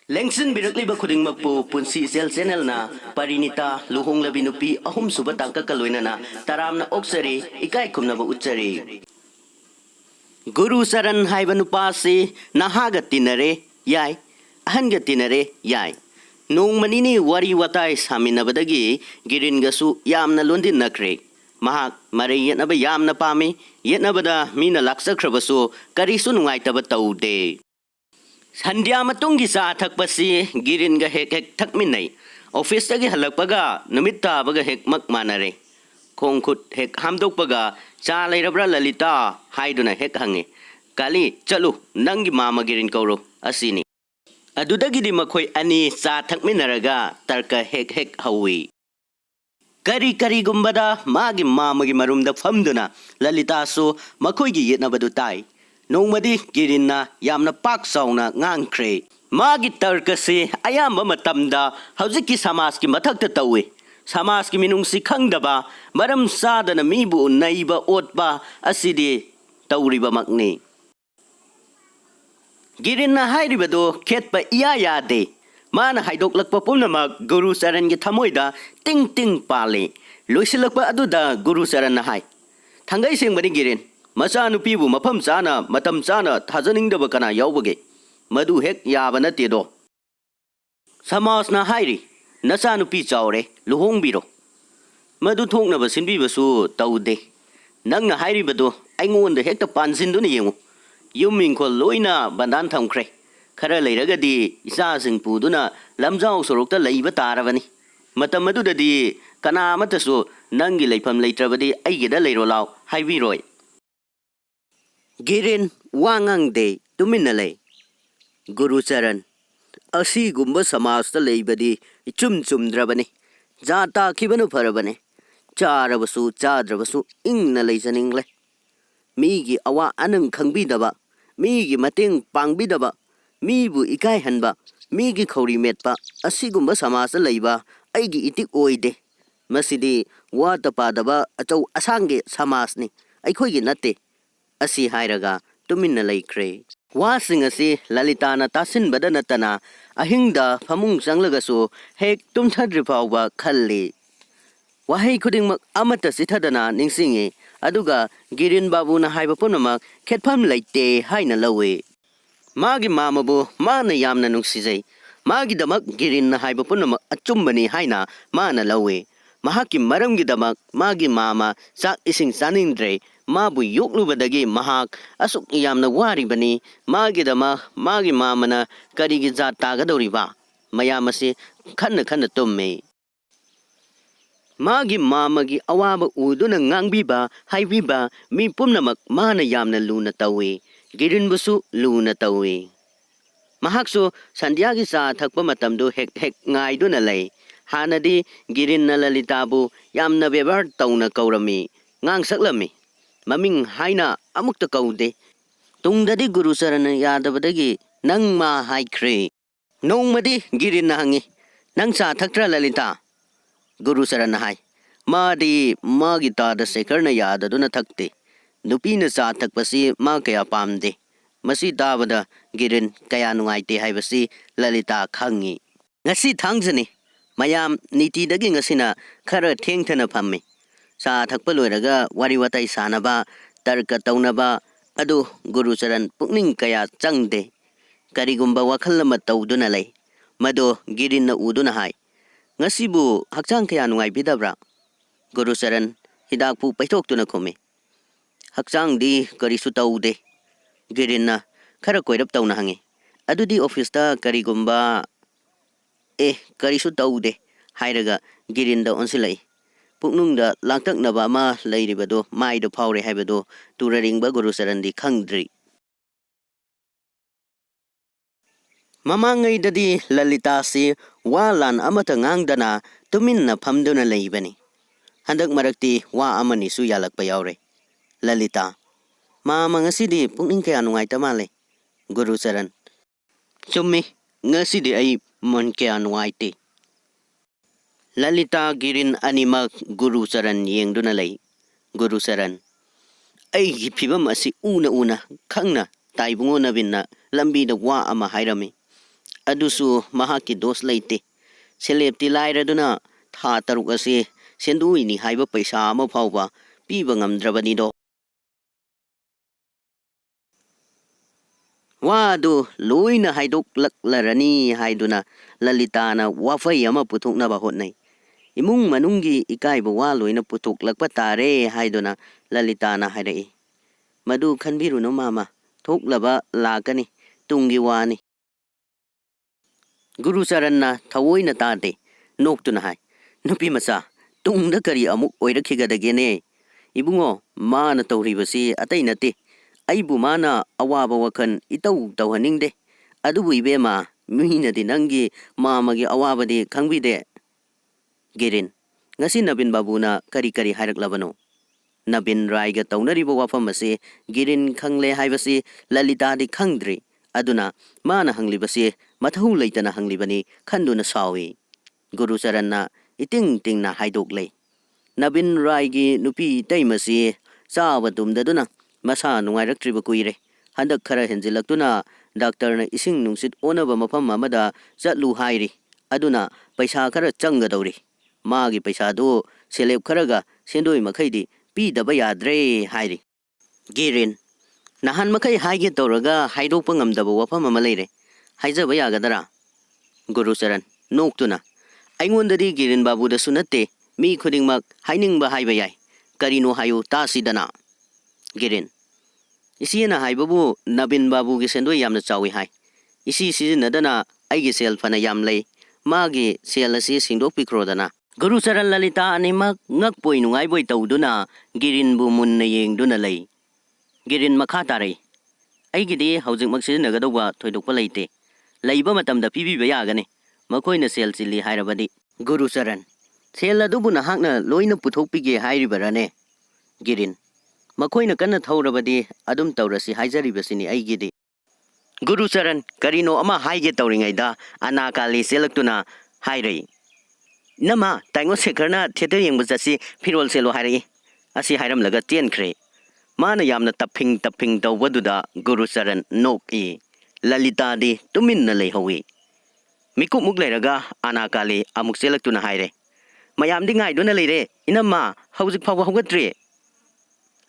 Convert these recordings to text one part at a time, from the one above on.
Lengsin birakliba khudingmakpu punsi sel channel na parinita luhonglabi nupi ahum suba tangka kaloina na taramna oksari ikai khumnaba uchari Guru Saran haiba nupasi nahaga tinare yai ahanга tinare yai nong manini wari watai saminabadagi giringasu yamna londin nakre mahak mare yetnaba yamna pami yetnabada mina laksakhrabasu karisu nungaitaba taude Sandhya matungi sa thakpasi girin ga hek hek thakminai office tagi halakpaga numit tabaga hek makmanare khongkhut hek hamdokpaga cha leirabra lalita haiduna hek hange kali chalu nangi mama girin kauro asini adudagidi makhoi ani cha thakminaraga tarka hek hek hawi kari kari gumbada magi mama gi marumda famduna lalita su makhoi gi yetnabadu tai Nongmadi girinna yamna pak sauna ngangkre magi tarkasi ayamba matamda haujiki samaski mathakta tawi samaski minungsi khangdaba maram sadana mibu naiba otba asidi tawriba makni girinna hairibado khetpa iya yade mana haidoklakpa pumnamak Guru Saran gi thamoida ting ting pale loisilakpa aduda Guru Saran na hai thangai sengmani girin Masa nupibu mafam sana matam sana thajaning daba kana yawbage madu hek yaba nate do Samas na hairi nasa nupi chawre luhongbiro madu thoknaba sinbibasu taude nangna hairi bado aingonda hekta pansinduna yengu yuming khol loina bandan thamkhre khara leiragadi isa sing puduna lamjau sorokta leiba tarabani matam madudadi kana matasu nangi leifam leitrabadi aigeda leiro law haibiroi Girin wangang de tuminale Guru Saran asi gumba samasta leibadi chum chum drabani jata khibanu farabani charabasu chadrabasu ingna leijaningle migi awa anang khangbi daba migi mateng pangbi daba mibu ikai hanba migi khori metpa asi gumba samasta leiba aigi itik oide masidi wa tapadaba achau asange samasni aikhoigi natte Asi hairaga tuminna laikre wasing asi lalitana tasin badanatana ahingda famung changlagasu hek tumthadri fawba khalli wahai khudingmak amata sithadana ningsingi aduga girin babu na haiba punamak khetpham laite haina lawe magi mamabu mana yamna nungsijai magi damak girin na haiba punamak achumbani haina mana lawe mahaki maramgi damak magi mama sak ising sanindre Mabu yoklubadagi mahak asuk yamna waribani magi dama magi mamana karigi jat tagadoriba mayamasi khanna khanna tumme magi mamagi awaba uduna ngangbiba haibiba mi pumnamak mana yamna luna tawi girinbusu luna tawi mahaksu sandhyagi sa thakpa matamdu hek hek ngaiduna lei hanadi girinna lalitabu yamna bebar tauna kaurami ngangsaklami Maming haina amukta kaude tungdadi Guru Sarana yadabadagi nang ma haikre nongmadi girin hangi nang sa thaktra lalita Guru Sarana hai madi magita da sekarna yadaduna thakte nupina sa thakpasi ma kaya pamde masi dabada girin kaya nungaite haibasi lalita khangi ngasi thangjani mayam niti dagi ngasina khara thengthana phamme Sa thakpa loiraga wari watai sanaba tarka taunaba adu Guru Saran pukning kaya changde karigumba wakhal lama tawduna lay mado girin na uduna hai ngasibu hakchang kaya nungai bidabra Guru Saran hidak pu paithok tuna khome hakchang di karisu tawde girin na khara koirap tawna hange adudi office ta karigumba karisu tawde hairaga girin da onsilai Puknungda langtak nabama lairibado maido phawre haibado turaringba Guru Sarandi khangdri Mamangai dadi lalita si walan amata ngangdana tuminna phamduna leibani handak marakti wa amani su yalakpa yaure lalita mama ngasidi pukning kaya nungai tamale Guru Saran chummi ngasidi ai mon kaya nungai te Lalita girin animak Guru Saran yengduna lay Guru Saran ay gipibam asi una khangna taibungo na binna lambi da wa ama hairami ꯑꯗꯨꯁꯨ ꯃꯍꯥꯛꯀꯤ dose ꯂꯩꯇꯦ ꯁꯦꯂꯦꯞꯇꯤ ꯂꯥꯏꯔꯗꯨꯅ ꯊꯥ 6 ꯑꯁꯤ ꯁꯦꯟꯗꯣꯏꯅꯤ ꯍꯥꯏꯕ ꯄꯩꯁꯥ ꯑꯃ ꯐꯥꯎꯕ ꯄꯤꯕ ꯉꯝꯗ꯭ꯔꯕꯅꯤꯗꯣ ꯋꯥ ꯑꯗꯨ ꯂꯣꯏꯅ ꯍꯥꯏꯗꯣꯛꯂꯛꯂꯔꯅꯤ ꯍꯥꯏꯗꯨꯅ ꯂꯂꯤꯇꯥꯅ ꯋꯥꯐꯩ ꯑꯃ ꯄꯨꯊꯣꯛꯅꯕ ꯍꯣꯠꯅꯩ ꯏꯃꯨꯡ ꯃꯅꯨꯡꯒꯤ ꯏꯀꯥꯏꯕ ꯋꯥ ꯂꯣꯏꯅ ꯄꯨꯊꯣꯛꯂꯛꯄ ꯇꯥꯔꯦ ꯍꯥꯏꯗꯨꯅ ꯂꯂꯤꯇꯥꯅ ꯍꯥꯏꯔꯛꯏ ꯃꯗꯨ ꯈꯟꯕꯤꯔꯨꯅꯨ ꯃꯥꯃꯥ ꯊꯣꯛꯂꯕ ꯂꯥꯛꯀꯅꯤ ꯇꯨꯡꯒꯤ ꯋꯥꯅꯤ ꯒꯨꯔꯨꯆꯔꯟꯅ ꯊꯑꯣꯏꯅ ꯇꯥꯗꯦ ꯅꯣꯛꯇꯨꯅ ꯍꯥꯏ ꯅꯨꯄꯤ ꯃꯆꯥ ꯇꯨꯡꯗ ꯀꯔꯤ ꯑꯃꯨꯛ ꯑꯣꯏꯔꯛꯈꯤꯒꯗꯒꯦꯅꯦ ꯏꯕꯨꯡꯉꯣ ꯃꯥꯅ ꯇꯧꯔꯤꯕꯁꯤ ꯑꯇꯩ ꯅꯠꯇꯦ ꯑꯩꯕꯨ ꯃꯥꯅ ꯑꯋꯥꯕ ꯋꯥꯈꯜ ꯏꯇꯧ ꯇꯧꯍꯟꯅꯤꯡꯗꯦ ꯑꯗꯨꯕꯨ ꯏꯕꯦꯝꯃ ꯃꯤꯅꯗꯤ ꯅꯪꯒꯤ ꯃꯥꯃꯒꯤ ꯑꯋꯥꯕꯗꯤ ꯈꯪꯕꯤꯗꯦ ꯒꯤꯔꯤꯟ ꯉꯁꯤ ꯅꯕꯤꯟ ꯕꯥꯕꯨꯅ ꯀꯔꯤ ꯀꯔꯤ ꯍꯥꯏꯔꯛꯂꯕꯅꯣ ꯅꯕꯤꯟ ꯔꯥꯏꯒ ꯇꯧꯅꯔꯤꯕ ꯋꯥꯐꯝ ꯑꯁꯤ ꯒꯤꯔꯤꯟ ꯈꯪꯂꯦ ꯍꯥꯏꯕꯁꯤ ꯂꯂꯤꯇꯥꯗꯤ ꯈꯪꯗ꯭ꯔꯤ ꯑꯗꯨꯅ ꯃꯥꯅ ꯍꯪꯂꯤꯕꯁꯤ ꯃꯊꯧ ꯂꯩꯇꯅ ꯍꯪꯂꯤꯕꯅꯤ ꯈꯟꯗꯨꯅ ꯁꯥꯎꯏ ꯒꯨꯔꯨꯆꯔꯟꯅ ꯏꯇꯤꯡ ꯇꯤꯡꯅ ꯍꯥꯏꯗꯣꯛꯂꯦ ꯅꯕꯤꯟ ꯔꯥꯏꯒꯤ ꯅꯨꯄꯤ ꯏꯇꯩꯃꯁꯤ ꯆꯥꯕ ꯇꯨꯝꯗꯗꯨꯅ ꯃꯁꯥ ꯅꯨꯡꯉꯥꯏꯔꯛꯇ꯭ꯔꯤꯕ ꯀꯨꯏꯔꯦ ꯍꯟꯗꯛ ꯈꯔ ꯍꯦꯟꯖꯤꯜꯂꯛꯇꯨꯅ ꯗꯥꯛꯇꯔꯅ ꯏꯁꯤꯡ ꯅꯨꯡꯁꯤꯠ ꯑꯣꯟꯅꯕ ꯃꯐꯝ ꯑꯃꯗ ꯆꯠꯂꯨ ꯍꯥꯏꯔꯤ ꯑꯗꯨꯅ ꯄꯩꯁా ꯈꯔ ꯆꯪꯒꯗꯧꯔꯤ ꯃꯥꯒꯤ ꯄꯩꯁꯥꯗꯨ ꯁꯦꯂꯦꯞ ꯈꯔꯒ ꯁꯦꯟꯗꯣꯏ ꯃꯈꯩꯗꯤ ꯄꯤꯗꯕ ꯌꯥꯗ꯭ꯔꯦ ꯍꯥꯏꯔꯤ ꯒꯤꯔꯤꯟ ꯅꯍꯥꯟ ꯃꯈꯩ ꯍꯥꯏꯒꯦ ꯇꯧꯔꯒ ꯍꯥꯏꯗꯣꯛꯄ ꯉꯝꯗꯕ ꯋꯥꯐꯝ ꯑꯃ ꯂꯩꯔꯦ ꯍꯥꯏꯖꯕ ꯌꯥꯒꯗꯔꯥ ꯒꯨꯔꯨꯆꯔꯟ ꯅꯣꯛꯇꯨꯅ ꯑꯩꯉꯣꯟꯗꯗꯤ ꯒꯤꯔꯤꯟ ꯕꯥꯕꯨꯗꯁꯨ ꯅꯠꯇꯦ ꯃꯤ ꯈꯨꯗꯤꯡꯃꯛ ꯍꯥꯏꯅꯤꯡꯕ ꯍꯥꯏꯕ ꯌꯥꯏ ꯀꯔꯤꯅꯣ ꯍꯥꯏꯌꯨ ꯇꯥꯁꯤꯗꯅ ꯒꯤꯔꯤꯟ ꯏꯆꯦꯅ ꯍꯥꯏꯕꯕꯨ ꯅꯕꯤꯟ ꯕꯥꯕꯨꯒꯤ ꯁꯦꯟꯗꯣꯏ ꯌꯥꯝꯅ ꯆꯥꯎꯏ ꯍꯥꯏ ꯏꯁꯤ ꯁꯤꯖꯤꯟꯅꯗꯅ ꯑꯩꯒꯤ ꯁꯦꯜ ꯐꯅ ꯌꯥꯝ ꯂꯩ ꯃꯥꯒꯤ ꯁꯦꯜ ꯑꯁꯤ ꯁꯤꯡꯗꯣꯛꯄꯤꯈ꯭ꯔꯣꯗꯅ ꯒꯨꯔꯨꯆꯔꯟ ꯂꯂꯤꯇꯥ ꯑꯅꯤꯃꯛ ꯉꯛꯄꯣꯏ ꯅꯨꯡꯉꯥꯏꯕꯣꯏ ꯇꯧꯗꯨꯅ ꯒꯤꯔꯤꯟꯕꯨ ꯃꯨꯟꯅ ꯌꯦꯡꯗꯨꯅ ꯂꯩ ꯒꯤꯔꯤꯟ ꯃꯈꯥ ꯇꯥꯔꯛꯏ ꯑꯩꯒꯤꯗꯤ ꯍꯧꯖꯤꯛꯃꯛ ꯁꯤꯖꯤꯟꯅꯒꯗꯧꯕ ꯊꯣꯏꯗꯣꯛꯄ ꯂꯩꯇꯦ ꯂꯩꯕ ꯃꯇꯝꯗ ꯄꯤꯕꯤꯕ ꯌꯥꯒꯅꯤ ꯃꯈꯣꯏꯅ ꯁꯦꯜ ꯆꯤꯜꯂꯤ ꯍꯥꯏꯔꯕꯗꯤ ꯒꯨꯔꯨꯆꯔꯟ ꯁꯦꯜ ꯑꯗꯨꯕꯨ ꯅꯍꯥꯛꯅ ꯂꯣꯏꯅ puthokpige ꯍꯥꯏꯔꯤꯕꯔane ꯒꯤꯔꯤꯟ ꯃꯈꯣꯏꯅ ꯀꯟꯅ ꯊꯧꯔꯕꯗꯤ ꯑꯗꯨꯝ ꯇꯧꯔꯁꯤ ꯍꯥꯏꯖꯔꯤꯕꯁꯤꯅꯤ ꯑꯩꯒꯤꯗꯤ ꯒꯨꯔꯨꯆꯔꯟ ꯀꯔꯤꯅꯣ ꯑꯃ ꯍꯥꯏꯒꯦ ꯇꯧꯔꯤꯉꯩꯗ ꯑꯅꯥꯀꯥꯂꯤ ꯆꯦꯜꯂꯛꯇꯨꯅ ꯍꯥꯏꯔꯛꯏ ꯅꯃ ꯇꯥꯏꯉꯣ ꯁꯦꯈꯔꯅ ꯊꯤꯌꯦꯇꯔ ꯌꯦꯡꯕ ꯆꯠꯁꯤ ꯐꯤꯔꯣꯜ ꯁꯦꯠꯂꯣ ꯍꯥꯏꯔꯛꯏ ꯑꯁꯤ ꯍꯥꯏꯔꯝꯂꯒ ꯆꯦꯟꯈ꯭ꯔꯦ ꯃꯥꯅ ꯌꯥꯝꯅ ꯇꯞꯐꯤꯡ ꯇꯧꯕꯗꯨꯗ ꯒꯨꯔꯨꯆꯔꯟ ꯅꯣꯛꯏ ꯂꯂꯤꯇꯥꯗꯤ ꯇꯨꯃꯤꯟꯅ ꯂꯩꯍꯧꯏ ꯃꯤꯀꯨꯞꯃꯨꯛ ꯂꯩꯔꯒ ꯑꯅꯥꯀꯥꯂꯤ ꯑꯃꯨꯛ ꯆꯦꯜꯂꯛꯇꯨꯅ ꯍꯥꯏꯔꯦ ꯃꯌꯥꯝꯗꯤ ꯉꯥꯏꯗꯨꯅ ꯂꯩꯔꯦ ꯏꯅꯝꯃ ꯍꯧꯖꯤꯛ ꯐꯥꯎꯕ ꯍꯧꯒꯠꯇ꯭ꯔꯤ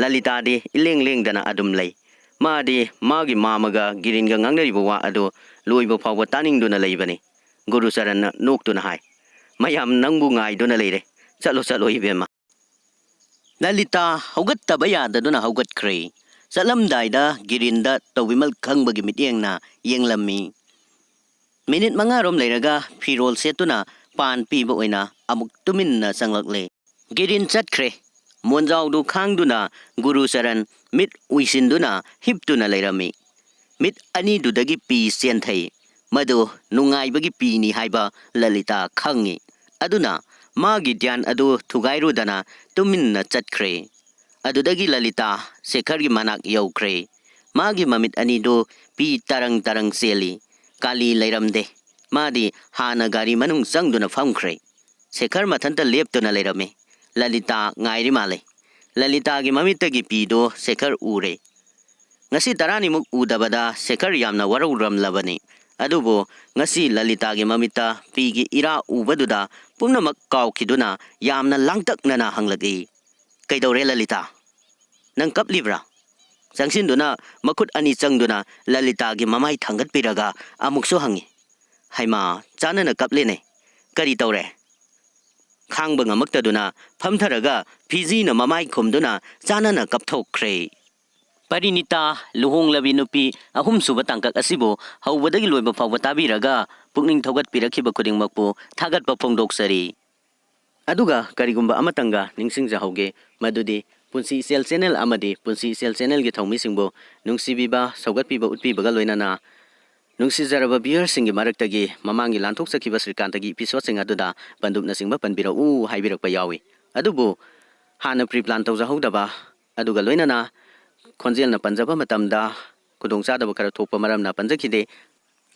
ꯂꯂꯤꯇꯥꯗꯤ ꯏꯂꯦꯡ ꯂꯦꯡꯗꯅ ꯑꯗꯨꯝ ꯂꯩ ꯃꯥꯗꯤ ꯃꯥꯒꯤ ꯃꯥꯃꯒ ꯒꯤꯔꯤꯟꯒ ꯉꯥꯡꯅꯔꯤꯕ ꯋꯥ ꯑꯗꯨ ꯂꯣꯏꯕ ꯐꯥꯎꯕ ꯇꯥꯅꯤꯡꯗꯨꯅ ꯂꯩꯕꯅꯤ ꯒꯨꯔꯨꯆꯔꯟꯅ ꯅꯣꯛꯇꯨꯅ ꯍꯥꯏ ꯃꯌꯥꯝ ꯅꯪꯕꯨ ꯉꯥꯏꯗꯨꯅ ꯂꯩꯔꯦ ꯆꯠꯂꯣ ꯏꯕꯦꯝꯃ ꯂꯂꯤꯇꯥ ꯍꯧꯒꯠꯇꯕ ꯌꯥꯗꯗꯨꯅ ꯍꯧꯒꯠꯈ꯭ꯔꯦ ꯆꯠꯂꯝꯗꯥꯏꯗ ꯒꯤꯔꯤꯟꯗ ꯇꯧꯕꯤꯃꯜ ꯈꯪꯕꯒꯤ ꯃꯤꯠꯌꯦꯡꯅ ꯌꯦꯡꯂꯝꯃꯤ ꯃꯤꯅꯤꯠ 5 ꯂꯩꯔꯒ ꯐꯤꯔꯣꯜ ꯁꯦꯠꯇꯨꯅ ꯄꯥꯟ ꯄꯤꯕ ꯑꯣꯏꯅ ꯑꯃꯨꯛ ꯇꯨꯃꯤꯟꯅ ꯆꯪꯂꯛꯂꯦ ꯒꯤꯔꯤꯟ ꯆꯠꯈ꯭ꯔꯦ ꯃꯣꯟꯖꯥꯎꯗꯨ ꯈꯥꯡꯗꯨꯅ ꯒꯨꯔꯨꯆꯔꯟ ꯃꯤꯠ ꯎꯏꯁꯤꯟꯗꯨꯅ ꯍꯤꯞꯇꯨꯅ ꯂꯩꯔꯝꯃꯤ ꯃꯤꯠ ꯑꯅꯤꯗꯨꯗꯒꯤ ꯄꯤ ꯆꯦꯟꯊꯩ ꯃꯗꯨ ꯅꯨꯡꯉꯥꯏꯕꯒꯤ ꯄꯤꯅꯤ ꯍꯥꯏꯕ ꯂꯂꯤꯇꯥ ꯈꯪꯉꯤ ꯑꯗꯨꯅ ꯃꯥꯒꯤ ꯙ꯭ꯌꯥꯟ ꯑꯗꯨ ꯊꯨꯒꯥꯏꯔꯨꯗꯅ ꯇꯨꯃꯤꯟꯅ ꯆꯠꯈ꯭ꯔꯦ ꯑꯗꯨꯗꯒꯤ ꯂꯂꯤꯇꯥ ꯁꯦꯈꯔꯒꯤ ꯃꯅꯥꯛ ꯌꯧꯈ꯭ꯔꯦ ꯃꯥꯒꯤ ꯃꯃꯤꯠ ꯑꯅꯤꯗꯨ ꯄꯤ ꯇꯔꯪ ꯆꯦꯜꯂꯤ ꯀꯥꯂꯤ ꯂꯩꯔꯝꯗꯦ ꯃꯥꯗꯤ ꯍꯥꯟꯅ ꯒꯥꯔꯤ ꯃꯅꯨꯡ ꯆꯪꯗꯨꯅ ꯐꯝꯈ꯭ꯔꯦ ꯁꯦꯈꯔ ꯃꯊꯟꯇ ꯂꯦꯞꯇꯨꯅ ꯂꯩꯔꯝꯃꯤ ꯂꯂꯤꯇꯥ ꯉꯥꯏꯔꯤ ꯃꯥꯜꯂꯦ ꯂꯂꯤꯇꯥꯒꯤ ꯃꯃꯤꯠꯇꯒꯤ ꯄꯤꯗꯣ ꯁꯦꯈꯔ ꯎꯔꯦ ngasi 10 udabada Shekhar yamna warauramlabani adubu ngasi Lalitagi mamita pigi ira ubaduda pumnamak kawkhiduna yamna langtaknana hanglagi kaidore Lalita nang kaplibra sangsinduna makut ani changduna Lalitagi mamai thangatpiraga amukso hangi haima chanana kaplene kari tawre khangba ngamaktaduna phamtharaga phijina mamai khumduna chanana kapthokkhre Parinita luhong labi nupi ahum suba tangkak asibo hawbadagi loiba fawba tabiraga pukning thogat pirakhiba khudingmakpu thagatpa phongdoksari aduga karigumba amatanga ningsingja hauge madudi punsi sel channel amadi punsi sel channel gi thongmi singbo nungsibiba saugatpiba utpibaga loinana nungsijaraba viewers singi maraktagi mamangi lanthok sakhiba srikantagi episode sing aduda pandupna singba panbira u haibirakpa yawi adubu hana pre plan tawja howdaba aduga loinana Konjel na panjaba matamda kudongchadaba khara thokpa maramna panjakhide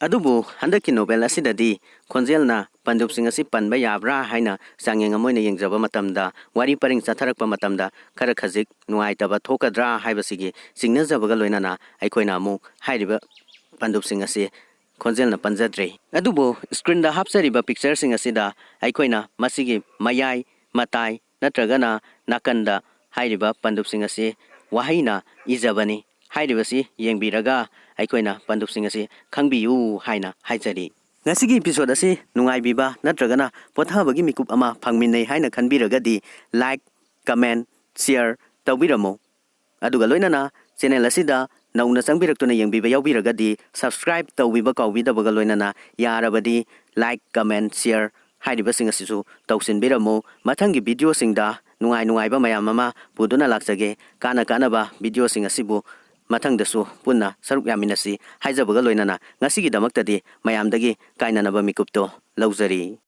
adubu handaki novel asidadi Konjel na pandupsing asi panba yabra haina sangyeng amoina yengjaba matamda wari paring chatharakpa matamda khara khajik nuaitaba thokadra haibasigi singnajabaga loinana aikoina amu hairiba pandupsing asi ꯈꯣꯟꯖꯦꯜꯅ ꯄꯟꯖꯗ꯭ꯔꯦ ꯑꯗꯨꯕꯨ ꯁ꯭ꯀ꯭ꯔꯤꯟꯗ ꯍꯥꯞꯆꯔꯤꯕ ꯄꯤꯛꯆꯔꯁꯤꯡ ꯑꯁꯤꯗ ꯑꯩꯈꯣꯏꯅ ꯃꯁꯤꯒꯤ ꯃꯌꯥꯏ ꯃꯇꯥꯏ ꯅꯠꯇ꯭ꯔꯒꯅ ꯅꯥꯀꯟꯗ ꯍꯥꯏꯔꯤꯕ ꯄꯟꯗꯨꯞꯁꯤꯡ ꯑꯁꯤ ꯋꯥꯍꯩꯅ ꯏꯖꯕꯅꯤ ꯍꯥꯏꯔꯤꯕꯁꯤ ꯌꯦꯡꯕꯤꯔꯒ ꯑꯩꯈꯣꯏꯅ ꯄꯟꯗꯨꯞꯁꯤꯡ ꯑꯁꯤ ꯈꯪꯕꯤꯌꯨ ꯍꯥꯏꯅ ꯍꯥꯏꯖꯔꯤ ꯉꯁꯤꯒꯤ ꯏꯄꯤꯁꯣꯗ ꯑꯁꯤ ꯅꯨꯡꯉꯥꯏꯕꯤꯕ ꯅꯠꯇ꯭ꯔꯒꯅ ꯄꯣꯊꯥꯕꯒꯤ ꯃꯤꯀꯨꯞ ꯑꯃ ꯐꯪꯃꯤꯟꯅꯩ ꯍꯥꯏꯅ ꯈꯟꯕꯤꯔꯒꯗꯤ ꯂꯥꯏꯛ ꯀꯃꯦꯟ ꯁꯤꯌꯔ ꯇꯧꯕꯤꯔꯝꯃꯨ ꯑꯗꯨꯒ ꯂꯣꯏꯅꯅ ꯆꯦꯅꯦꯜ ꯑꯁꯤꯗ ꯅꯧꯅ ꯆꯪꯕꯤꯔꯛꯇꯨꯅ ꯌꯦꯡꯕꯤꯕ ꯌꯥꯎꯕꯤꯔꯒꯗꯤ ꯁꯕꯁꯀ꯭ꯔꯥꯏꯕ ꯇꯧꯕꯤꯕ ꯀꯥꯎꯕꯤꯗꯕꯒ ꯂꯣꯏꯅꯅ ꯌꯥꯔꯕꯗꯤ ꯂꯥꯏꯛ ꯀꯃꯦꯟ ꯁꯤꯌꯔ ꯍꯥꯏꯔꯤꯕꯁꯤꯡ ꯑꯁꯤꯁꯨ ꯇꯧꯁꯤꯟꯕꯤꯔꯝꯃꯨ ꯃꯊꯪꯒꯤ ꯚꯤꯗꯤꯑꯣꯁꯤꯡꯗ ꯅꯨꯡꯉꯥꯏꯕ ꯃꯌꯥꯝ ꯑꯃ ꯄꯨꯗꯨꯅ ꯂꯥꯛꯆꯒꯦ ꯀꯥꯟꯅꯕ ꯚꯤꯗꯤꯑꯣꯁꯤꯡ ꯑꯁꯤꯕꯨ ꯃꯊꯪꯗꯁꯨ ꯄꯨꯟꯅ ꯁꯔꯨꯛ ꯌꯥꯃꯤꯟꯅꯁꯤ ꯍꯥꯏꯖꯕꯒ ꯂꯣꯏꯅꯅ ꯉꯁꯤꯒꯤꯗꯃꯛꯇꯗꯤ ꯃꯌꯥꯝꯗꯒꯤ ꯀꯥꯏꯅꯅꯕ ꯃꯤꯀꯨꯞꯇꯣ ꯂꯧꯖꯔꯤ